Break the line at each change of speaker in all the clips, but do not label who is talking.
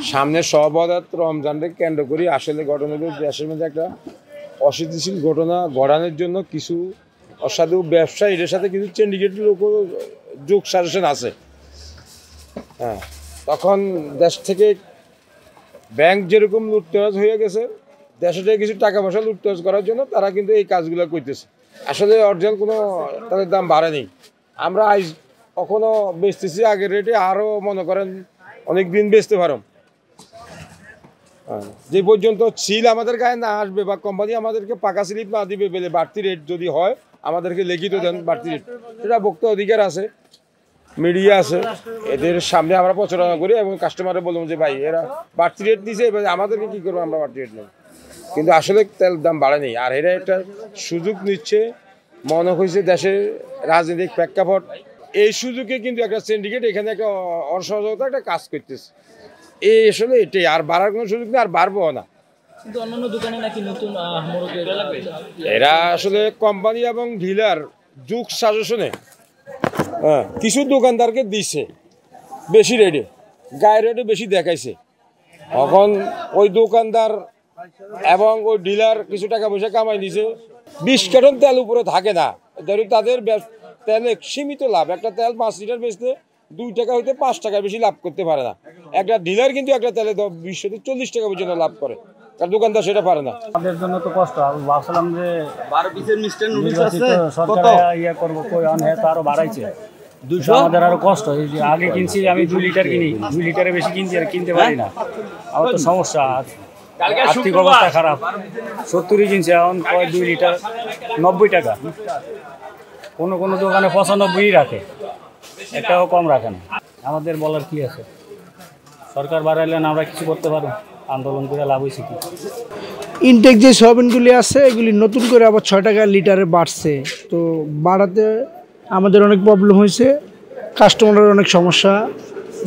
সামনে সহবরাত রমজানকে কেন্দ্র করে আসলে ঘটনা দেশের মধ্যে একটা অস্থিতিশীল ঘটনা ঘটানোর জন্য কিছু অসাধু ব্যবসায়ী এর সাথে কিছু সিন্ডিকেট লোক যোগ সাজেশন আছে। হ্যাঁ, তখন দেশ থেকে ব্যাংক যেরকম লুটতরাজ হয়ে গেছে, দেশে থেকে কিছু টাকা পয়সা লুটতরাজ করার জন্য তারা কিন্তু এই কাজগুলো করতেছে। আসলে অরিজিনাল কোনো তাদের দাম বাড়েনি। আমরা আজ কখনো বেচতেছি আগের রেটে, আরও মনে করেন অনেক দিন বেচতে পারো। যে পর্যন্ত সিল আমাদের গায়ে না আসবে বা কোম্পানি আমাদেরকে পাকা স্লিপ না দিবে বলে বাড়তি রেট যদি হয় আমাদেরকে লিখিত দেন বাড়তি রেট, সেটা ভোক্তা অধিকার আছে, মিডিয়া আছে, এদের সামনে আমরা প্রচারণা করি এবং কাস্টমারে বললাম যে ভাই এরা বাড়তি রেট দিছে, এবার আমাদেরকে কী করবো, আমরা বাড়তি রেট নেব। কিন্তু আসলে তেল দাম বাড়েনি। আর এরা একটা সুযোগ নিচ্ছে, মনে হয়েছে দেশের রাজনৈতিক প্রেক্ষাপট, এই সুযোগে কিন্তু একটা সিন্ডিকেট এখানে একটা অসহযোগিতা একটা কাজ করতেছে। এই আসলে এটাই, আর বাড়ার কোনো সুযোগ নেই, আর বাড়বো না।
কিন্তু অন্যান্য দোকানে নাকি নতুন
এরা আসলে কোম্পানি এবং ডিলার যুগ সাজেশনে কিছু দোকানদারকে দিচ্ছে বেশি রেটে, গায়ে রেটে বেশি দেখাইছে। তখন ওই দোকানদার এবং ওই ডিলার কিছু টাকা পয়সা কামাই দিছে। 20 কার্টন তেল উপরে থাকে না, ধরুন তাদের তেলে সীমিত লাভ। একটা তেল 5 লিটার বেচতে 2 টাকা হইতে 5 টাকার বেশি লাভ করতে পারে না। একটা ডিলার কিন্তু একটা তেলে 20 থেকে 40 টাকা পর্যন্ত লাভ করে, তার দোকানদার সেটা পারে না।
আমাদের জন্য তো কষ্ট। আমি ভাবছিলাম যে
12 পিসের মিস্টার নুডলস আছে,
সরকার ইয়ে করবো, কই অনেক তো আরো বাড়াইছে। 200 আমাদের আরো কষ্ট। এই যে আগে কিনছি আমি 2 লিটার কিনি, 2 লিটারে বেশি কিনছি আর কিনতে পারি না। আমার তো সমস্যা, আর্থিক অবস্থা খারাপ। 70 কিনছি, এখন 2 লিটার 90 টাকা। কোনো কোনো দোকানে 95 রাখে, একটাও কম রাখে না। আমাদের বলার কি আছে, সরকার বাড়াইলেন আমরা কিছু করতে পারবো, আন্দোলন করে লাভ হয়েছে কি?
ইনটেক যে সয়াবিনগুলি আছে এগুলি নতুন করে আবার 6 টাকা লিটারে বাড়ছে। তো বাড়াতে আমাদের অনেক প্রবলেম হয়েছে, কাস্টমারের অনেক সমস্যা।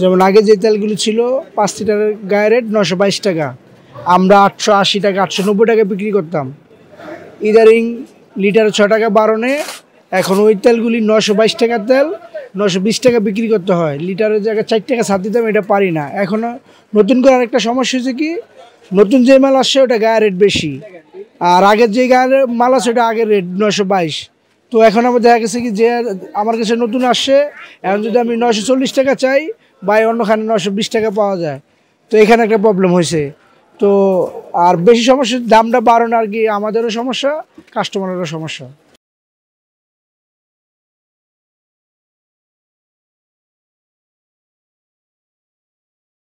যেমন আগে যে তেলগুলি ছিল 5 লিটারের গায়ে রেট 922 টাকা, আমরা 880 টাকা 890 টাকা বিক্রি করতাম। ইদারিং লিটারে 6 টাকা বাড়নে এখন ওই তেলগুলি 922 টাকার তেল 920 টাকা বিক্রি করতে হয়। লিটারের জায়গায় 4 টাকা ছাড় দিতাম, এটা পারি না। এখনও নতুন করে আরেকটা সমস্যা হয়েছে কি, নতুন যে মাল আসছে ওটা গায়ে রেট বেশি, আর আগের যে গায়ে মাল আছে ওটা আগের রেট 922। তো এখন আমার দেখা গেছে কি যে আমার কাছে নতুন আসছে, এখন যদি আমি 940 টাকা চাই বা অন্যখানে 920 টাকা পাওয়া যায়, তো এখানে একটা প্রবলেম হয়েছে। তো আর বেশি সমস্যা দামটা বাড়ানো আর কি, আমাদেরও সমস্যা, কাস্টমারেরও সমস্যা।